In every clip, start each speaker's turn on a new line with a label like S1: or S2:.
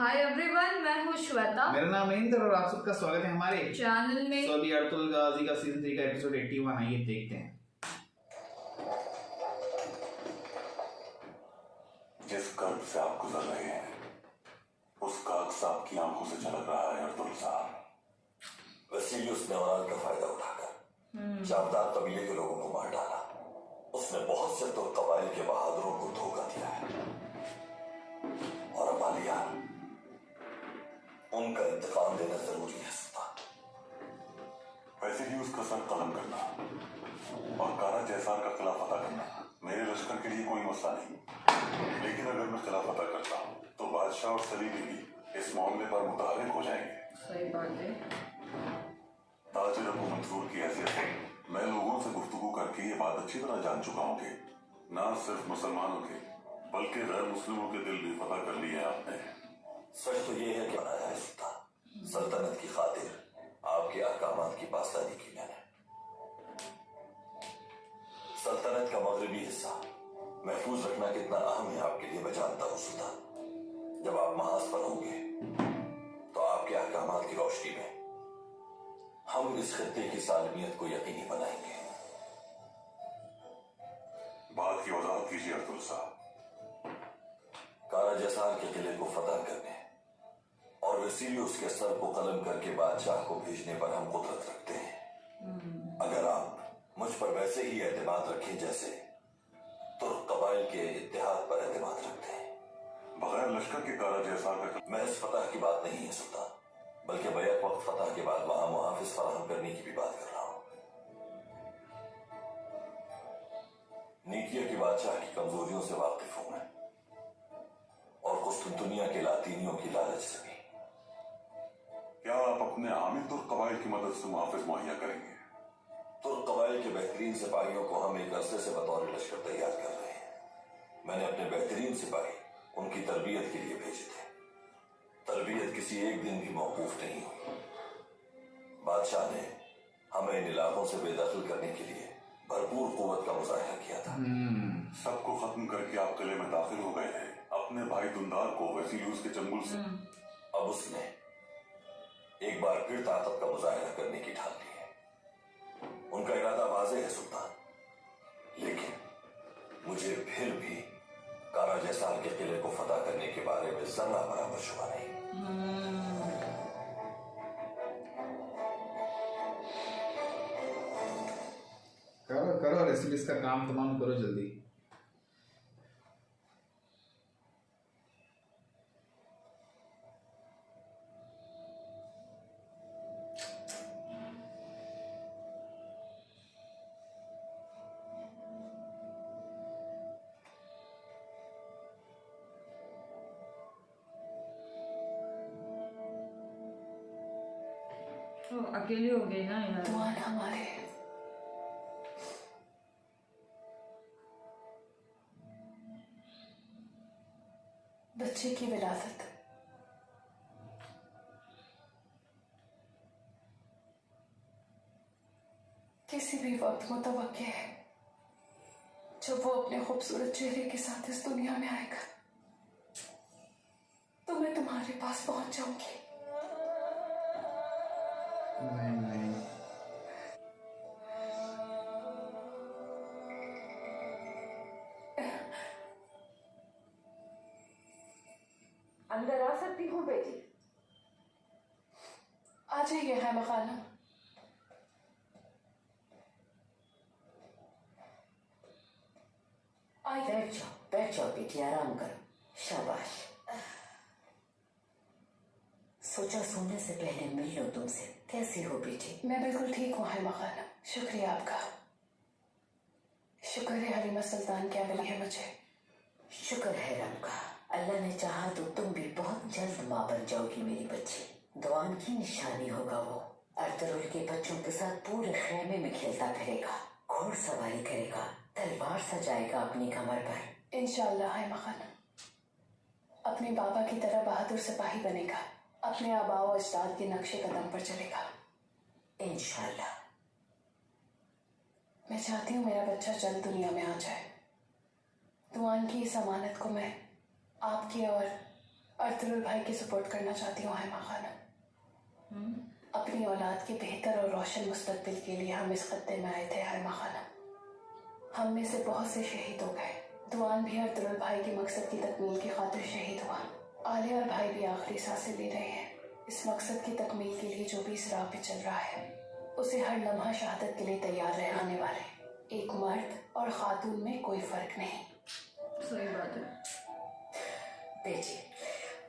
S1: Hi everyone, मैं हूँ श्वेता।
S2: मेरा नाम इंद्र और आप सबका स्वागत है हमारे
S1: चैनल में।
S2: तो अभी अर्तुल गाजी का सीजन 3 का एपिसोड 81 आइए देखते हैं।
S3: जिस कर्ज से आप गुजर रहे हैं उसका अक्स आपकी आंखों से झलक रहा है अर्तुल साहब।
S4: वसीलियस ने औलाद का फायदा उठाकर जामदार कबीले के लोगों को मार डाला। उसने बहुत से तो कबाइल के बहादुरों को धोखा दिया है और अब आलिया उनका इंतकाम देना जरूरी है सुल्तान।
S3: वैसे ही उसका सर कलम करना और कारा जैसार का किला फतह करना मेरे लश्कर के लिए कोई मसला नहीं, लेकिन अगर मैं किला फतह करता हूँ तो बादशाह और सलीमी भी इस मामले पर मुतहरिक हो जाएंगे।
S1: सही बात है।
S3: ताज रबू मंसूर की हैसियत से मैं लोगों से गुफ्तगू करके ये बात अच्छी तरह जान चुका हूँ कि न सिर्फ मुसलमानों के बल्कि गैर मुस्लिमों के दिल भी फतह कर लिए आपने।
S4: सच तो ये है कि बनाया है सुल्तान। सल्तनत की खातिर आपके अहकामात की पासदारी की मैंने। सल्तनत का मगरबी हिस्सा महफूज रखना कितना अहम है आपके लिए मैं जानता हूँ सुल्तान। जब आप महाज पर होंगे तो आपके अहकामात की रोशनी में हम इस खित्ते की सालमियत को यकीनी बनाएंगे।
S3: बात की वजाहत कीजिए अर्तुल साहब।
S4: कारा जैसार के किले को फतह करने और वसीलियस के सर को कलम करके बादशाह को भेजने पर हम कुदरत रखते हैं। अगर आप मुझ पर वैसे ही एतमाद रखें जैसे तुर्क कबाइल के इत्तेहाद पर एतमाद रखते हैं।
S3: बगैर लश्कर के कारा जैसार का
S4: महज फतह की बात नहीं है सुल्तान, बल्कि बैक वक्त फतह के बाद वहां मुहाफिज फराहम करने की भी बात कर रहा हूं। नीकिया के बादशाह की कमजोरियों से वाकिफ हूं मैं और कुस्तुनतुनिया के लातीनियों की लालच से भी।
S3: क्या आप अपने आमिर तुर्क कबाइल की मदद से मुहाफिज मुहैया करेंगे?
S4: तुर्क कबाइल के बेहतरीन सिपाहियों को हम एक अरसे से बतौर लश्कर तैयार कर रहे हैं। मैंने अपने बेहतरीन सिपाही उनकी तरबियत के लिए भेजे थे। तरबियत किसी एक दिन भी मौकूफ नहीं हुई। बादशाह ने हमें इन इलाकों से बेदखल करने के लिए भरपूर कुव्वत का मुजाहिरा किया था।
S3: सबको खत्म करके आप किले में दाखिल हो गए थे अपने भाई दुंदार को वसीलियस के चंगुल से।
S4: अब उसने एक बार फिर ताकत का मुजाहिरा करने की ठान ली है। उनका इरादा वाज़ेह है सुल्तान, लेकिन मुझे फिर भी कारा जैसार के किले को फतह करने के बारे में जरा बराबर शुबा नहीं।
S2: करो करो रेसिपीज का काम तमाम करो जल्दी।
S1: तो अकेली हो गई ना यार।
S5: दुआन हमारे बच्चे की विरासत किसी भी वक्त मुतवक्के है जब वो अपने खूबसूरत चेहरे के साथ इस दुनिया में आएगा तो मैं तुम्हारे पास पहुंच जाऊंगी।
S2: नहीं नहीं
S5: अंदर आ सकती हूँ बेटी? आ जाइए है मखाना।
S6: बैठ जाओ बेटी, आराम करो। शाबाश। सोचा सोने से पहले मिल लो तुमसे। कैसी हो बेटी?
S5: मैं बिल्कुल ठीक हूँ है मखाना, शुक्रिया आपका। शुक्र है हलीमा सुल्तान क्या मिली है मुझे।
S6: शुक्र है रब का। अल्लाह ने चाहा तो तुम भी बहुत जल्द माँ बन जाओगी मेरी बच्ची। दुआन की निशानी होगा वो। अर्तुल के बच्चों के साथ पूरे खेमे में खेलता फिरेगा, घोड़सवारी करेगा, तलवार सजाएगा अपनी कमर पर।
S5: इंशाअल्लाह है मखाना। अपने बाबा की तरह बहादुर सिपाही बनेगा, अपने आबाओ अजदाद के नक्शे कदम पर चलेगा
S6: इंशाअल्लाह।
S5: मैं चाहती हूँ मेरा बच्चा जल्द दुनिया में आ जाए। दुआन की इस अमानत को मैं आपके और अर्तुल भाई की सपोर्ट करना चाहती हूँ हैमा खानम। अपनी औलाद के बेहतर और रोशन मुस्तकबिल के लिए हम इस खत्ते में आए थे हैमा खानम। हम में से बहुत से शहीद हो गए। दुआन भी अर्तुल भाई के मकसद की तकमील की खातिर शहीद हुआ। आलिया और भाई भी आखिरी सांसें ले रहे हैं। इस मकसद की तकमील के लिए जो भी इस राह पे चल रहा है उसे हर लम्हा शहादत के लिए तैयार रहने वाले। एक मर्द और खातून में कोई फर्क नहीं।
S1: सही बात है।
S6: बेटी,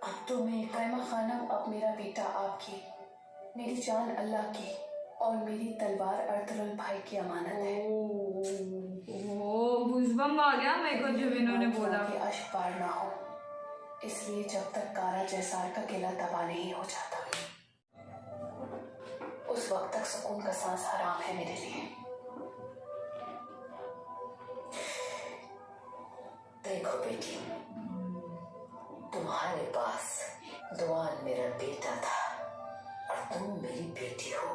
S6: अब तो मैं
S5: हैमा खानम, अब मेरा बेटा आपकी, मेरी जान अल्लाह की और मेरी तलवार अर्तुल भाई की अमानत है।
S1: ओ गूज़बम्प आ गया मेरे को जब इन्होंने बोला।
S5: कि अश्क पार ना हो, इसलिए जब तक कारा जैसार का किला तबाह नहीं हो जाता उस वक्त तक सुकून का सांस हराम है मेरे लिए।
S6: देखो बेटी, तुम्हारे पास दुआन मेरा बेटा था और तुम मेरी बेटी हो।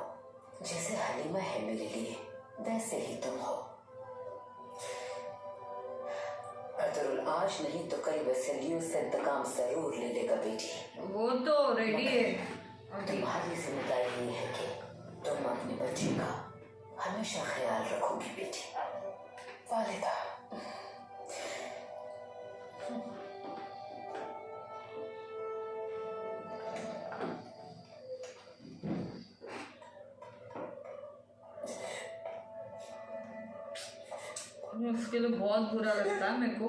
S6: जैसे हलीमा है मेरे लिए वैसे ही तुम हो। अगर आज नहीं तो कल वसीलियों से इंतकाम जरूर ले लेगा बेटी।
S1: वो तो रेडी है।
S6: तुम्हारी जिम्मेदारी ये है कि तुम अपने बच्चे का हमेशा ख्याल रखोगी बेटी।
S5: वालिदा,
S1: उसके लिए बहुत बुरा लगता है मेरे को।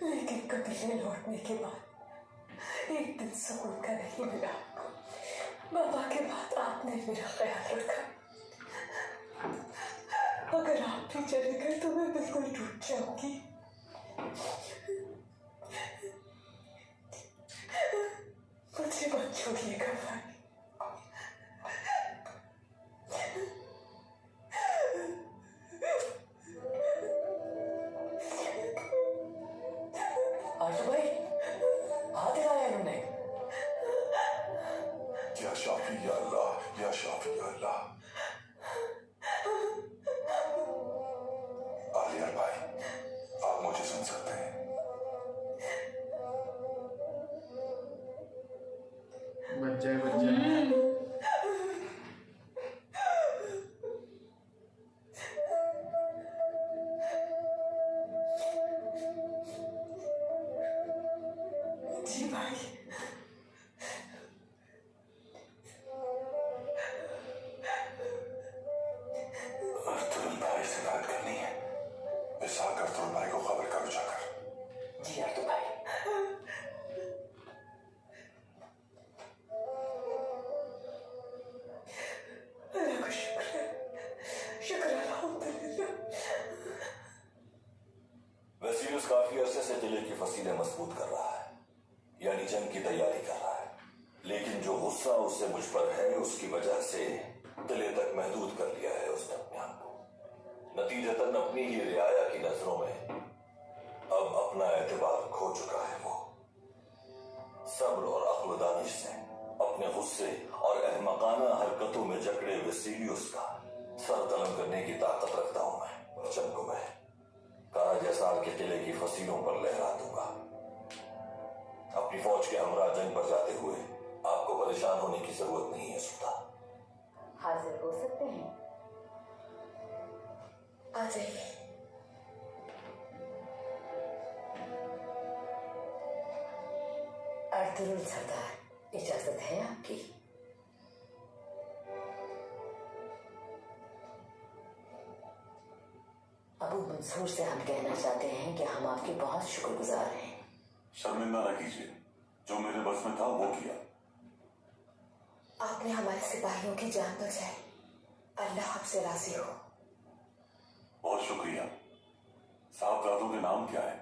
S5: लेकिन कबीले लौटने के बाद एक दिन सुकून का नहीं मिला। बाबा के बाद आपने मेरा ख्याल रखा। अगर आप भी चले गए तो मैं बिल्कुल टूट जाऊंगी। मुझे मत छोड़िएगा भाई।
S6: आशु भाई, हाथ हिलाया इन्होंने।
S3: या शाफी या अल्लाह, या शाफी या अल्लाह। आलिया भाई, आप मुझे सुन सकते हैं?
S2: बच्चे
S5: जी भाई,
S3: अर्तुल भाई से बात करनी है। इसाक अर्तुल भाई को खबर करो जाकर।
S6: जी अर्तुल भाई।
S5: अल्लाह का शुक्र है, शुक्र अल्हम्दुलिल्लाह।
S4: वेसिलियस काफी अरसे से किले की फसीलें मजबूत कर रहा है, यानी जंग की तैयारी कर रहा है। लेकिन जो गुस्सा उससे मुझ पर है उसकी वजह से किले तक महदूद कर लिया है उसने अपने आप को। नतीजतन अपनी ही रियाया की नजरों में अब अपना एतबार खो चुका है। वो सब्र और अक्ल दानिश से अपने गुस्से और अहमकाना हरकतों में जकड़े वेसिलियस का सर कलम करने की ताकत रखता हूं मैं। जंग को मैं कारा जैसार के किले की फसीलों पर लहरा दूंगा। अपनी फौज के हमरा जंग पर जाते हुए आपको परेशान होने की जरूरत नहीं है सुल्तान।
S6: हाजिर हो सकते हैं, आ जाइए। अर्तुल सरदार, इजाजत है आपकी? अबू मंसूर से हम कहना चाहते हैं कि हम आपके बहुत शुक्रगुजार हैं।
S3: शर्मिंदा न कीजिए, जो मेरे बस में था वो किया।
S6: आपने हमारे सिपाहियों की जान बचाई। अल्लाह आपसे राजी हो।
S3: बहुत शुक्रिया। साहबजादों के नाम क्या है?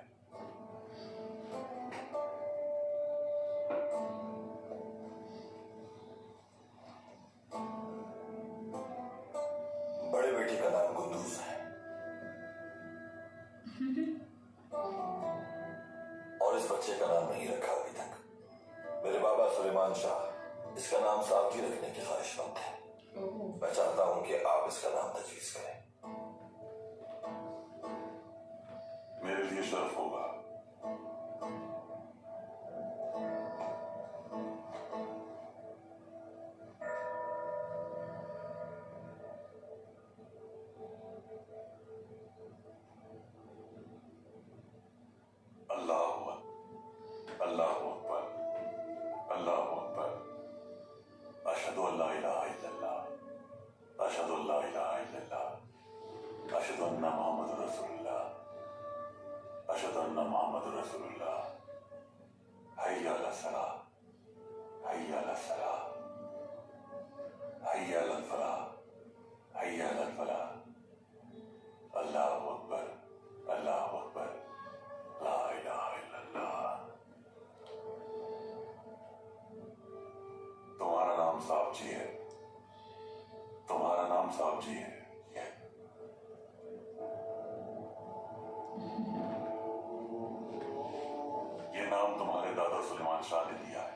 S3: बड़े बेटे का नाम कुंदूज है और इस बच्चे का नाम नहीं रखा अभी तक। मेरे बाबा सुलेमान शाह इसका नाम सावजी रखने की ख्वाहिशमंद है। मैं चाहता हूं कि आप इसका नाम तजवीज करें। लिए शर्फ होगा। साहब जी है, तुम्हारा नाम साहब जी है। ये नाम तुम्हारे दादा सुलेमान शाह ने दिया है।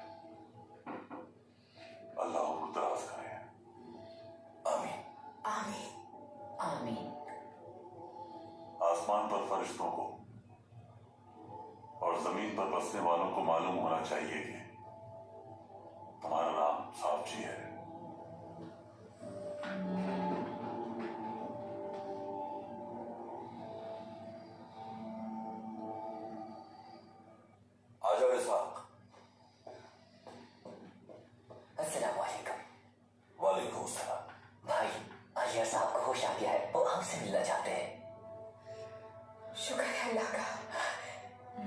S3: अल्लाह उम्र दराज करे। आमीन
S6: आमीन आमीन।
S3: आसमान पर फरिश्तों को और जमीन पर बसने वालों को मालूम होना चाहिए कि तुम्हारा नाम साहब जी है।
S4: आ जाओ इसहाक।
S6: अस्सलाम वालेकुम।
S4: वालेकुम सलाम।
S6: भाई अलिया साहब को होश आ गया है, वो हमसे मिलना चाहते हैं।
S5: शुक्र है अल्लाह का।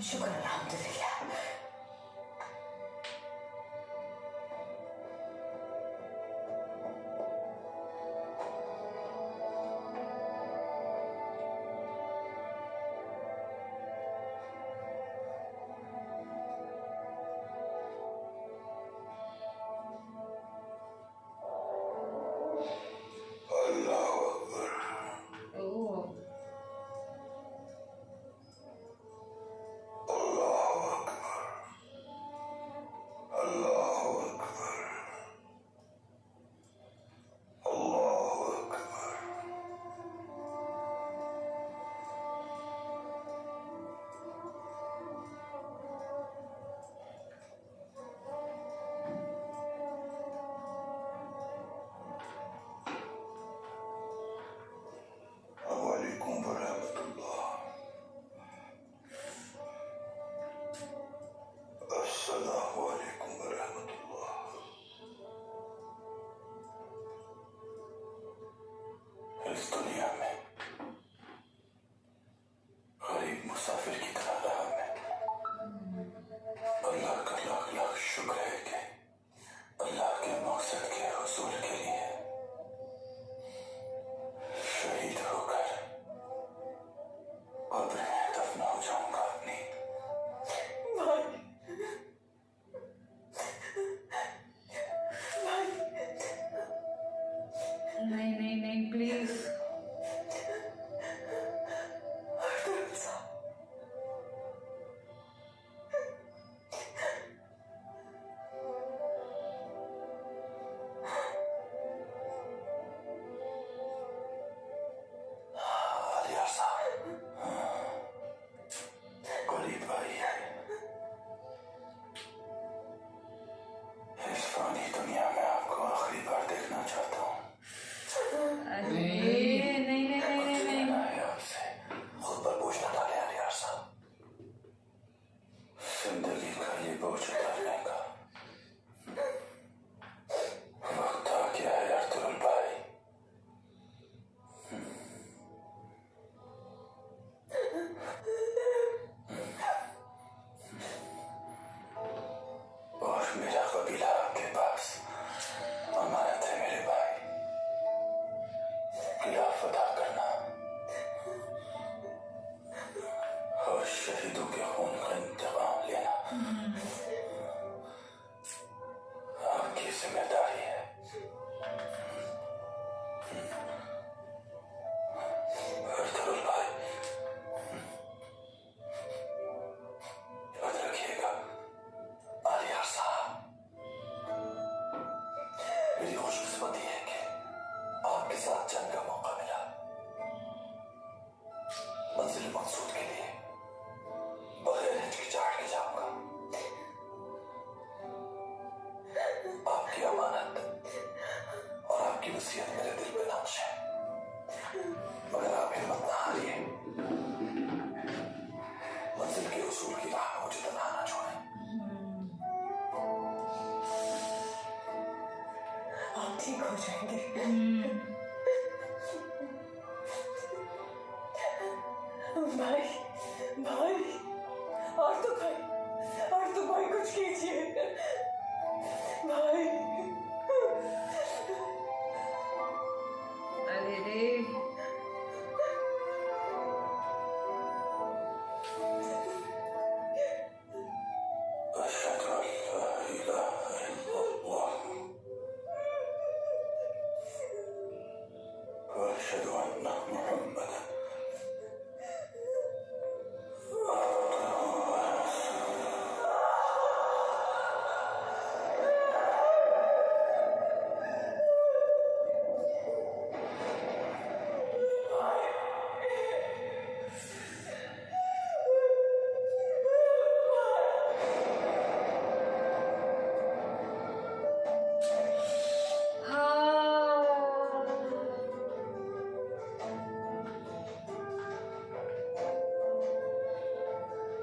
S6: शुक्र अल्हम्दुलिल्लाह।
S3: इस दुनिया में गरीब मुसाफिर की तरह रहा मैं। अल्लाह का लाख लाख शुक्र है कि अल्लाह के मकसद के हुसूल के लिए शहीद होकर कब्र में दफन हो जाऊंगा अपनी।
S1: नहीं नहीं नहीं प्लीज।
S3: अलिया साहब गरीब भाई है। इस फानी दुनिया में आपको आखिरी बार देखना चाहता हूँ।
S1: अरे नहीं नहीं नहीं नहीं नहीं।
S3: कहना है आपसे,
S4: खुद पर बोझ न डाले अलियार साहब।
S3: जिंदगी का ये बोझ उतारने का वक्त आ गया है अर्तुल भाई। और मेरा कबीला आपके पास अमानत है मेरे भाई। किला फतह करना और शहीदों के खून का इंतकाम लेना आपकी जिम्मेदारी है। अर्तुल भाई याद रखिएगा।
S4: अलियार साहब, मेरी खुशकिस्मती है कि आपके साथ जंग का मौका मिला। मंजिल मकसूद के लिए
S5: भाई भाई और तो भाई कुछ कीजिए भाई।
S1: अरे रे
S4: अशहदु अल्ला इलाहा इल्लल्लाह व अशहदु अन्ना मुहम्मदन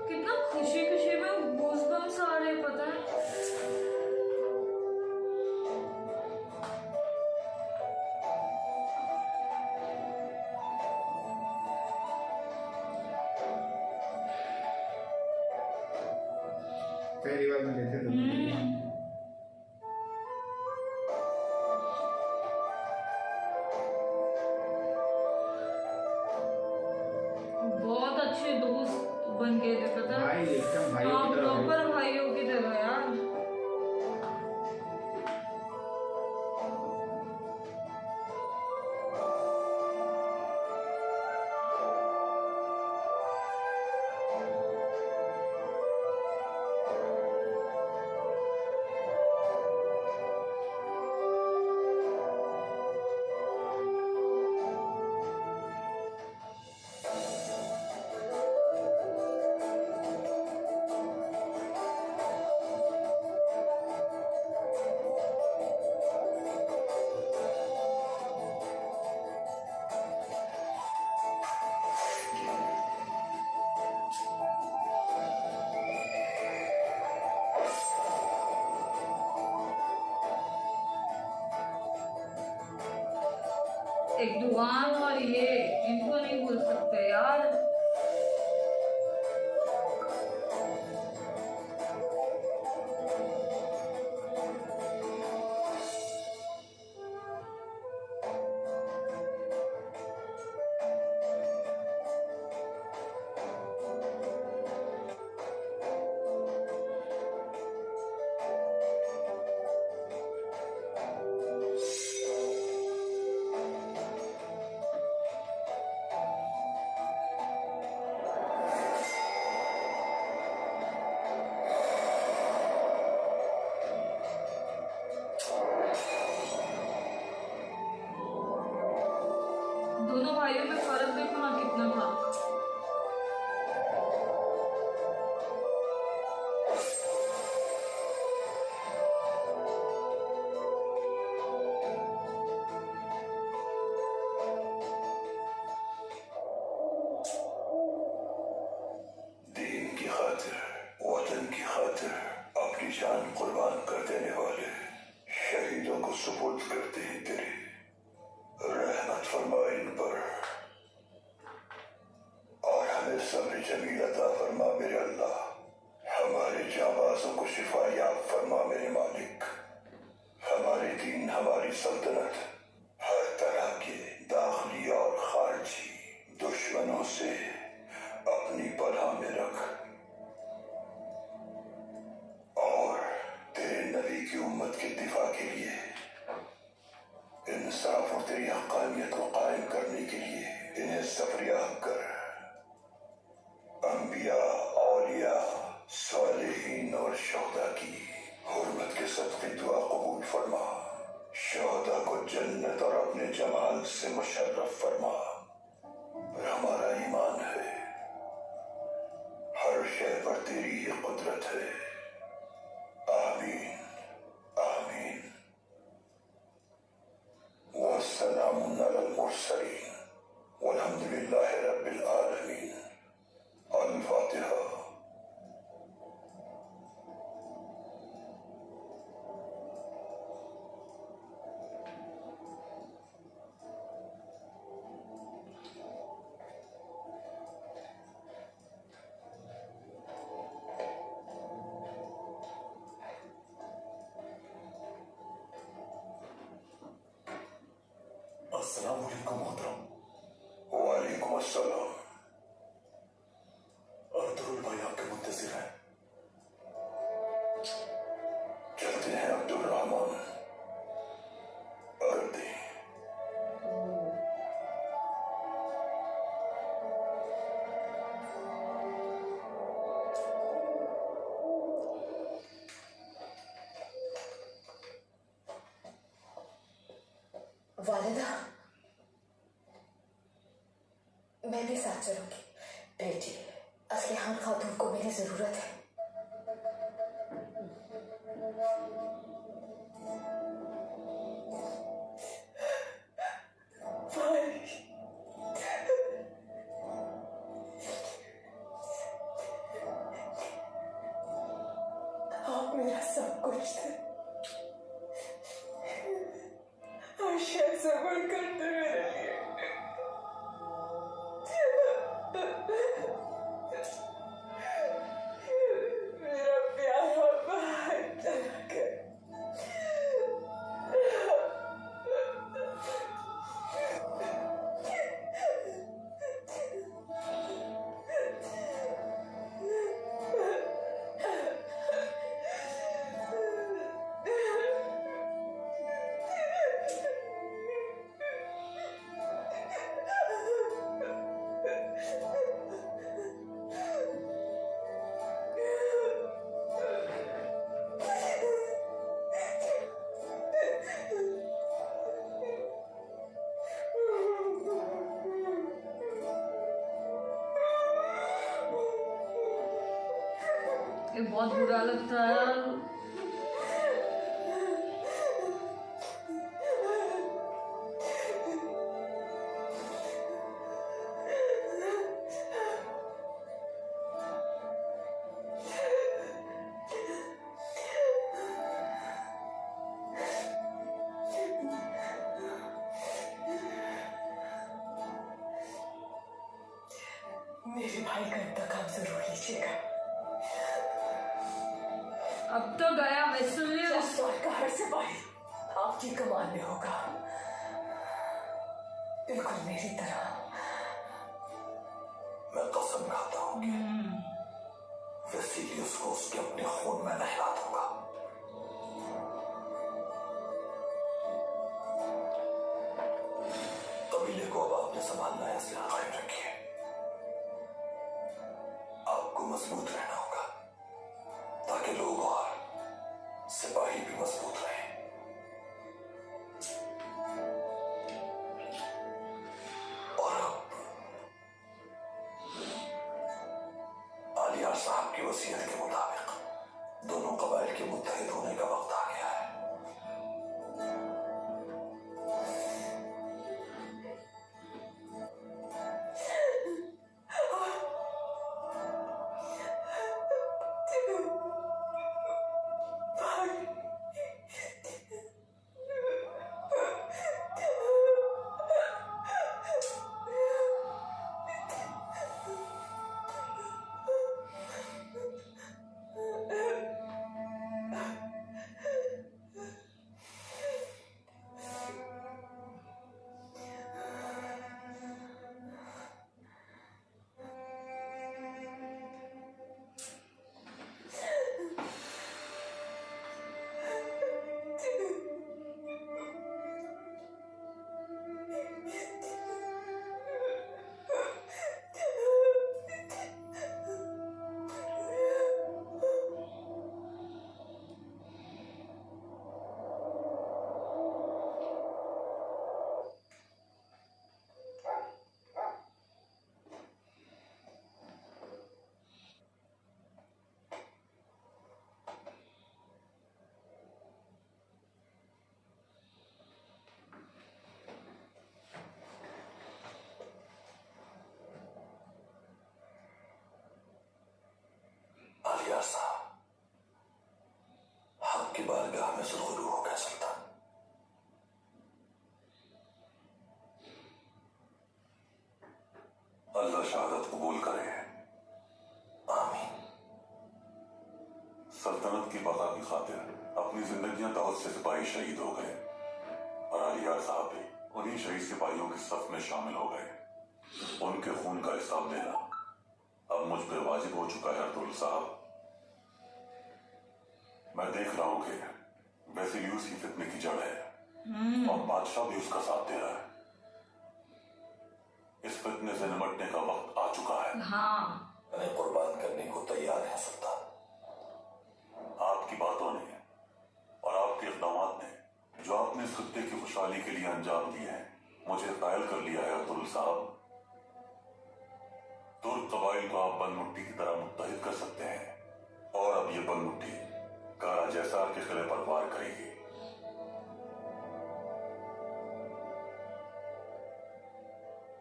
S1: कितना खुशी खुशी में गूज़बम्स आ रहे हैं, पता है।
S2: पहली बार मिले थे दोनों।
S1: बहुत अच्छे दोस्त बन गए थे, पता है।
S2: भाई एकदम भाइयों
S1: हाँ
S2: की तरह भाई।
S1: प्रॉपर भाइयों की तरह यार। एक दुआन और ये इनको नहीं भूल सकते यार। दोनों भाइयों में फर्क देखो ना कितना था।
S4: दीन की खातिर, वतन की खातिर अपनी जान कुर्बान कर देने वाले शहीदों को सुपुर्द करते हैं तेरी रहमत फरमा इन पर और हमें सब्र जमील अता फरमा मेरे अल्लाह। हमारे जाबाजों को शिफा याब फरमा मेरे मालिक। हमारे दीन, हमारी सल्तनत हर तरह के दाखिली और खारजी दुश्मनों से अपनी पनाह में रख और तेरे नबी की उम्मत के दिफा के लिए, इंसाफ और तेरी हक़ानियत को कायम करने के लिए इन्हें सफरियाब कर। अंबिया, औलिया, सालिहीन और शोहदा की हुर्मत के सदक़े दुआ कबूल फरमा। शोहदा को जन्नत और अपने जमाल से मुशर्रफ फरमा। और हमारा ईमान है हर शय पर तेरी ही कुदरत है। आमीन आमीन। वस्सलामुन अलल मुरसलीन वल्हम्दुलिल्लाहि रब्बिल आलमीन। अल-फातिहा।
S3: अस्सलाम वालेकुम मोहतरम। वालेकुम अस्सलाम। अर्तुगरुल भाई आपके मुंतजिर हैं। चलते हैं अब्दुल रहमान। अर्दी
S5: वालिदा, मैं भी साथ चलूंगी। बेटी, असली खान खातून को मेरी जरूरत है। आप मेरा सब कुछ थे। शायद सबर करते मेरे लिए। मेरा प्यारा भाई चला गया।
S1: ये बहुत बुरा लगता है यार।
S5: मेरे भाई का इंतकाम जरूर लीजिएगा।
S1: अब तो गया वैसे
S5: का हर सिपाही आपकी कमान में होगा, बिल्कुल मेरी तरह।
S4: मैं कसम खाता हूं कि वेसिलियस को उसके अपने खून में नहला दूंगा। कबीले को अब आपने संभालना है, इसलिए कायम रखिए। आपको मजबूत रहना होगा ताकि लोग और सिपाही भी मजबूत रहे। और अब आलियार साहब की वसीयत के मुताबिक दोनों कबाइल के मुत्तहिद होने का वक्त आ गया है। आलियार साहब, हक की बारगाह में सुरखरू हो गया सुल्तान। अल्लाह शहादत कबूल करे। आमीन। सल्तनत की बका की खातिर अपनी जिंदगियां बहुत से सिपाही शहीद हो गए और आलियार साहब भी
S3: उन्हीं शहीद सिपाहियों के सफ में शामिल हो गए। उनके खून का हिसाब देना अब मुझ पर वाजिब हो चुका है अर्तुल साहब। मैं देख रहा हूं कि वेसिलियस ही फितने की जड़ है और बादशाह भी उसका साथ दे रहा है। इस फितने से निपटने का वक्त आ चुका है।
S1: हाँ,
S4: मैंने कुर्बान करने को तैयार है सुल्तान।
S3: आपकी बातों ने और आपके इक़दामात ने जो आपने इस खत्ते की खुशहाली के लिए अंजाम दिए हैं, मुझे कायल कर लिया है अर्तुल साहब। तुर्क कबाइल को आप बनमुट्टी की तरह मुत्तहिद कर सकते हैं और अब ये बनमुट्टी कारा जैसार के किले पर वार करेगी।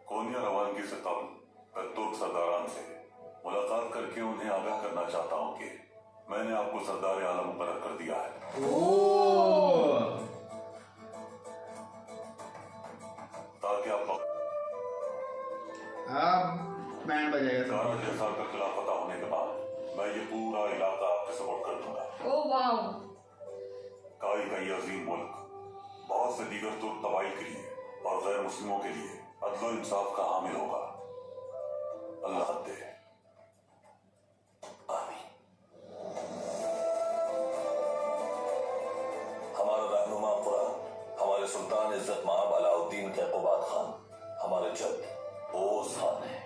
S3: कोनिया रवानगी से कबल मैं तुर्क सरदारान से मुलाकात करके उन्हें आगाह करना चाहता हूं कि मैंने आपको सरदार आलम मुकर्रर कर दिया है। ताकि आप
S2: बैंड बजाएगा।
S3: कारा जैसार का किला फतह होने के बाद मैं ये पूरा इलाका आपके सपोर्ट कर दूंगा।
S1: ओ वाओ,
S3: काई का ये अजीम मुल्क बहुत से दीगर तुर्क कबाइल के लिए और गैर मुस्लिमों के लिए अदल और इंसाफ का हामिल होगा। अल्लाह दे।
S4: आमीन। हमारा रहनुमा कुरान, हमारे सुल्तान इज्जत माब अलाउद्दीन के कुबात खान, हमारे जद ओस खान है।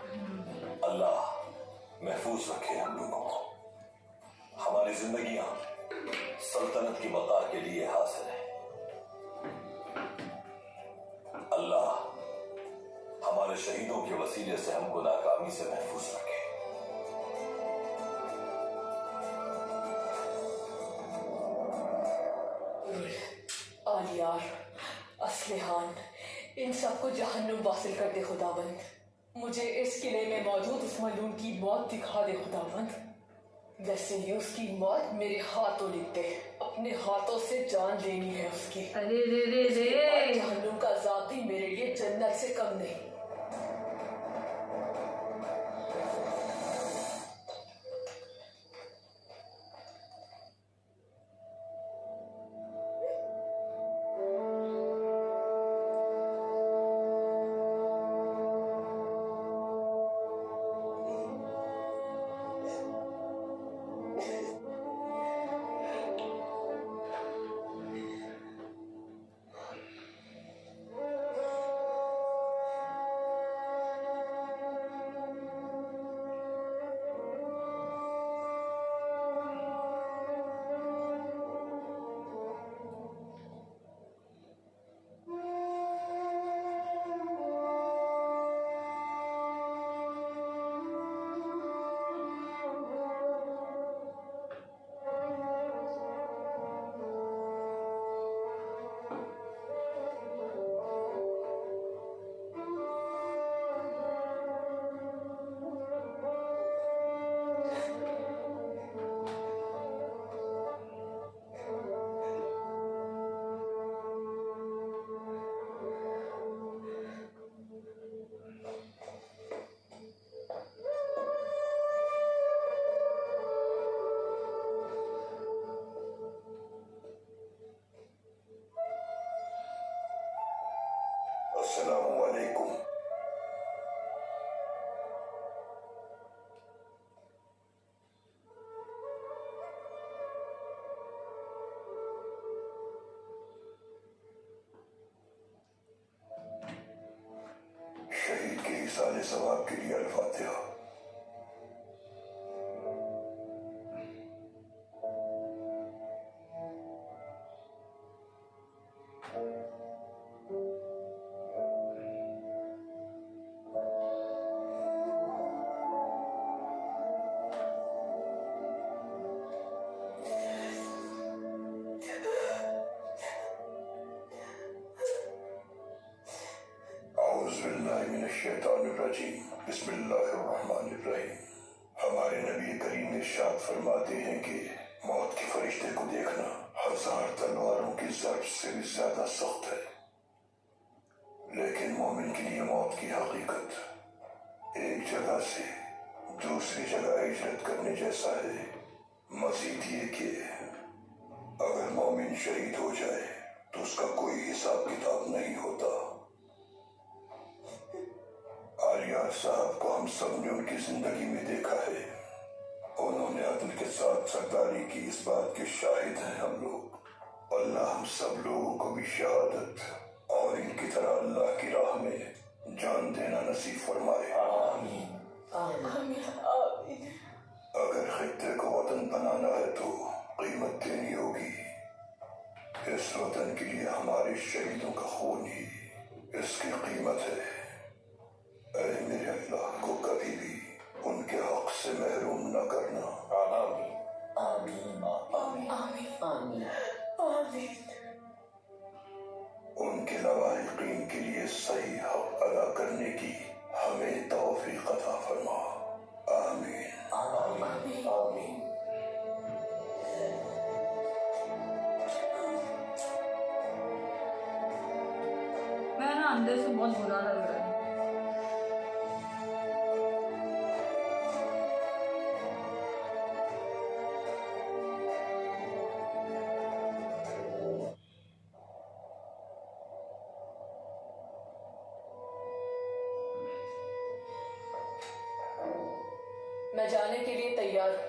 S4: अल्लाह महफूज रखे हम लोगों को। हमारी जिंदगियां सल्तनत की बका के लिए हासिल है। अल्लाह हमारे शहीदों के वसीले से हमको नाकामी से महफूज रखे।
S5: आलियार, असलिहान, इन सबको जहन्नुम वासिल कर दे खुदाबंद। मुझे इस किले में मौजूद उस मलून की मौत दिखा दे खुदाबंद। वेसिलियस की मौत मेरे हाथों लिख दे। अपने हाथों से जान लेनी है उसकी।
S1: अरे रे रे रे,
S5: जहन्नुम का अज़ाब भी मेरे लिए जन्नत से कम नहीं।
S4: अस्सलामु अलैकुम। शहीद के इसाले सवाब के लिए अल-फातिहा। बिस्मिल्लाहिर्रहमानिर्रहीम। हमारे नबी करीम इरशाद फरमाते हैं कि मौत के फरिश्ते को देखना 1000 तलवारों की ज़र्ब से भी ज्यादा सख्त है, लेकिन मोमिन के लिए मौत की हकीकत एक जगह से दूसरी जगह हिजरत करने जैसा है। मजीद ये कि अगर मोमिन शहीद हो जाए तो उसका कोई हिसाब किताब नहीं होता। शहरयार साहब को हम सब ने उनकी जिंदगी में देखा है। उन्होंने अदल के साथ सरदारी की, इस बात के शाहिद हैं हम लोग। अल्लाह हम सब लोगों को भी शहादत और इनकी तरह अल्लाह की राह में जान देना नसीब फरमाए।
S6: आमीन आमीन आमीन।
S4: अगर खित्ते को वतन बनाना है तो कीमत देनी होगी। इस वतन के लिए हमारे शहीदों का खून ही इसकी कीमत है। ऐ मेरे अल्लाह को कभी भी उनके हक से महरूम न करना। आमीन
S6: आमीन
S5: आमीन आमीन
S6: आमीन।
S5: आमीन।
S4: उनके लवाहिकीन के लिए सही हक अदा करने की हमें तौफीक अता फरमा। आमीन
S6: आमीन आमीन।
S1: मैं ना अंदर से बहुत बुरा लग रहा है।
S5: मैं जाने के लिए तैयार हूं।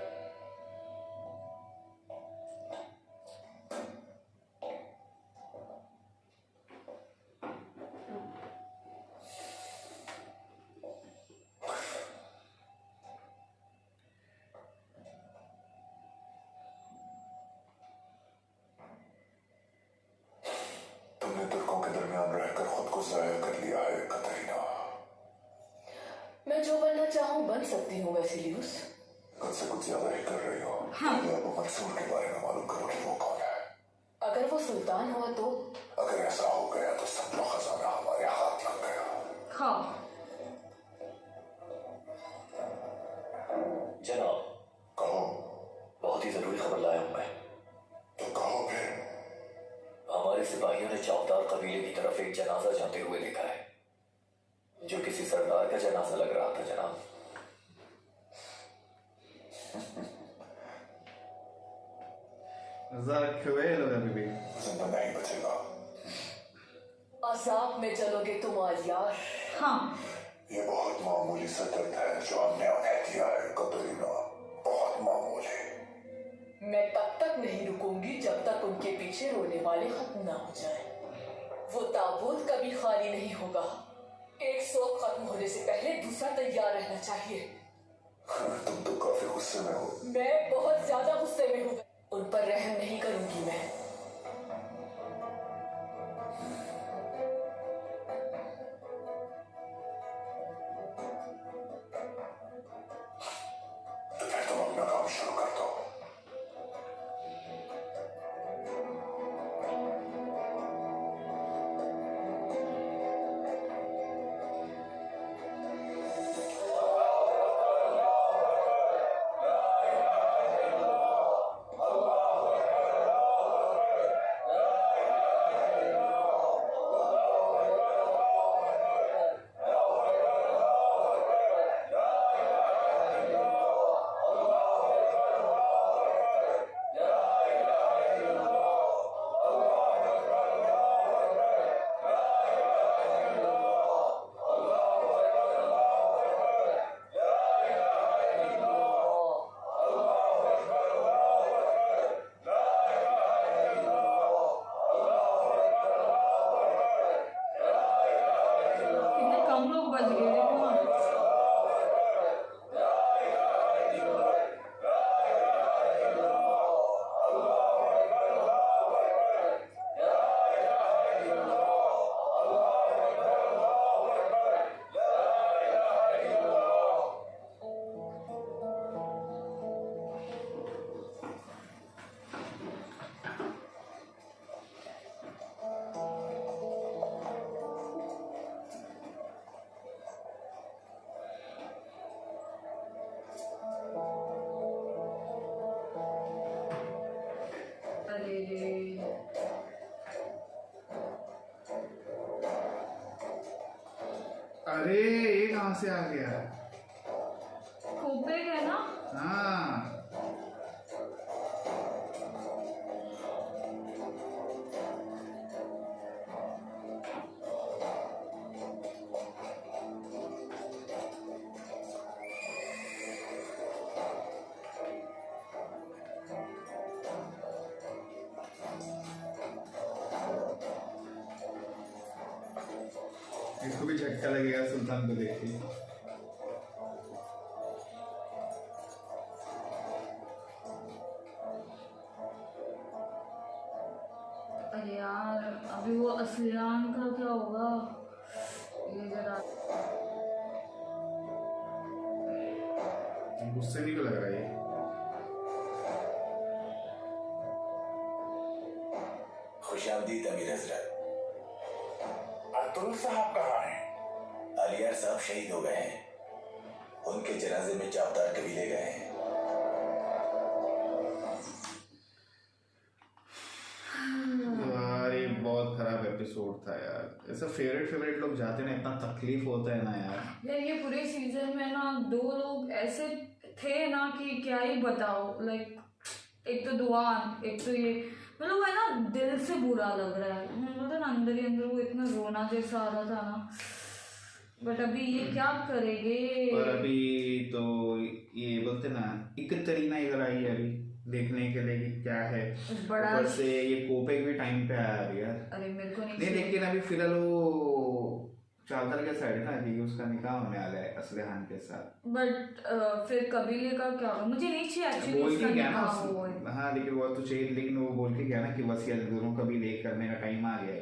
S4: तुमने तुर्कों के दरमियान रहकर खुद को जाया कर लिया है कतरीना।
S5: मैं जो बनना चाहूं बन सकती हूँ वैसिलियस।
S4: खुद से कुछ ज्यादा ही कर रही हो। पहले अबू मंसूर के बारे में मालूम करो कि वो कौन है।
S5: अगर वो सुल्तान हुआ तो?
S4: अगर ऐसा हो गया तो सब खजाना हमारे हाथ लग गया।
S1: हाँ
S4: जनाब कहो।
S7: बहुत ही जरूरी खबर लाया हूं मैं।
S4: तो कहो फिर।
S7: हमारे सिपाहियों ने चौकदार कबीले की तरफ एक जनाजा जाते हुए देखा है, जो किसी सरदार का जनाजा लग रहा था जनाब।
S2: Zarkweilo habibi.
S4: जिंदा नहीं बचेगा।
S5: अजाब में चलोगे तुम आज यार।
S1: हाँ
S4: ये बहुत मामूली सा दर्द है जो हमने उन्हें दिया है कतरीना। बहुत मामूली।
S5: मैं तब तक नहीं रुकूंगी जब तक उनके पीछे रोने वाले खत्म ना हो जाए। वो ताबूत कभी खाली नहीं होगा। एक शौक खत्म होने से पहले दूसरा तैयार रहना चाहिए।
S4: तुम तो काफी गुस्से में हो।
S5: मैं बहुत ज्यादा गुस्से में हूँ। उन पर रहम नहीं करूंगी मैं।
S4: तो फिर तुम अपना काम शुरू कर दो।
S1: कितने कम लोग बच गए देखो ना। अरे रे
S2: अरे ये कहाँ से आ गया?
S1: खोपे है ना।
S2: हाँ इसको भी झटका लगेगा सुल्तान को देख के।
S1: अरे यार अभी वो असलियान का क्या होगा, ये जरा
S2: गुस्से नहीं को लग रहा है ये।
S8: खुशामदीद अमीर हजरत। अर्तुल साहब कहाँ हैं? अलियार साहब शहीद हो गए हैं, उनके जनाजे में चावदार कबीले गए हैं।
S2: यार ये बहुत खराब एपिसोड था यार। ऐसा फेवरेट लोग जाते ना इतना तकलीफ होता है ना यार।
S1: यार ये पूरे सीजन में ना 2 लोग ऐसे थे ना कि क्या ही बताओ। लाइक एक तो दुआन, एक तो ये मतलब है ना दिल से बुरा लग रहा है, मतलब अंदर ही अंदर वो इतना रोना जैसा आ रहा था ना। बट अभी ये क्या करेंगे।
S2: और अभी तो ये बोलते ना एक तरीना इधर आई है अभी देखने के लिए कि क्या है।
S1: बड़ा
S2: ऊपर से ये कोपेक भी टाइम पे आया अभी यार।
S1: अरे मेरे को
S2: नहीं लेकिन अभी फिलहाल वो चावदार के साइड है ना कि उसका निकाह होने वाला है असलहान के साथ।
S1: बट फिर कबीले का क्या होगा, मुझे नहीं चाहिए एक्चुअली
S2: बोल
S1: उसका
S2: के गया ना
S1: निकाह हो।
S2: हाँ लेकिन वो तो चाहिए, लेकिन वो बोल के गया ना कि वसीयत दोनों कबीले एक करने का टाइम आ गया है।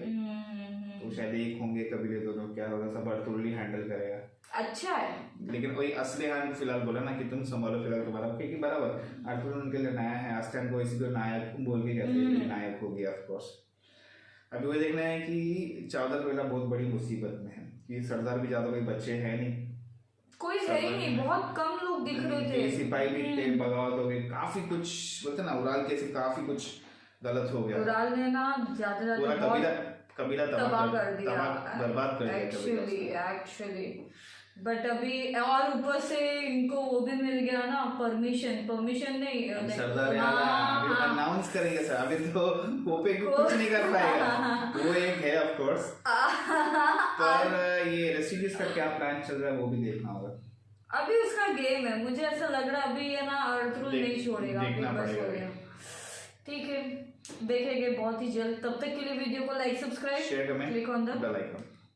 S2: तो शायद एक होंगे कबीले दोनों, क्या होगा सब अर्तुल हैंडल करेगा।
S1: अच्छा है।
S2: लेकिन वही असलहान फिलहाल बोला ना कि तुम संभालो फिलहाल तुम्हारा, क्योंकि बराबर अर्तुल उनके लिए नया है। आस्तान को इसी को नायक बोल के कहते हैं, नायक हो गया ऑफ कोर्स। अभी वो देखना है कि चावदार कबीला बहुत बड़ी मुसीबत में है कि सरदार भी ज्यादा कोई बच्चे हैं नहीं,
S1: कोई है ही नहीं, बहुत कम लोग दिख रहे थे।
S2: सिपाही भी थे, बगावत हो गई, काफी कुछ बोलते ना उराल कैसे काफी कुछ गलत हो गया।
S1: उराल ने ना ज्यादा
S2: पूरा कबीला
S1: तबाह कर दिया,
S2: बर्बाद कर दिया
S1: एक्चुअली। बट अभी और ऊपर से इनको वो भी मिल गया ना परमिशन नहीं
S2: सरदार अनाउंस करेंगे सर। अभी तो कोपे कुछ नहीं कर पाएगा, वो एक है ऑफ कोर्स। पर ये रेसिपीज का क्या प्लान चल रहा है वो भी देखना होगा।
S1: अभी उसका गेम है, मुझे ऐसा लग रहा है अभी है ना अर्तुल नहीं छोड़ेगा, बस हो गया। ठीक है देखेंगे बहुत ही जल्द। तब तक के लिए वीडियो को like, subscribe,
S2: share, comment,
S1: click on the
S2: bell icon.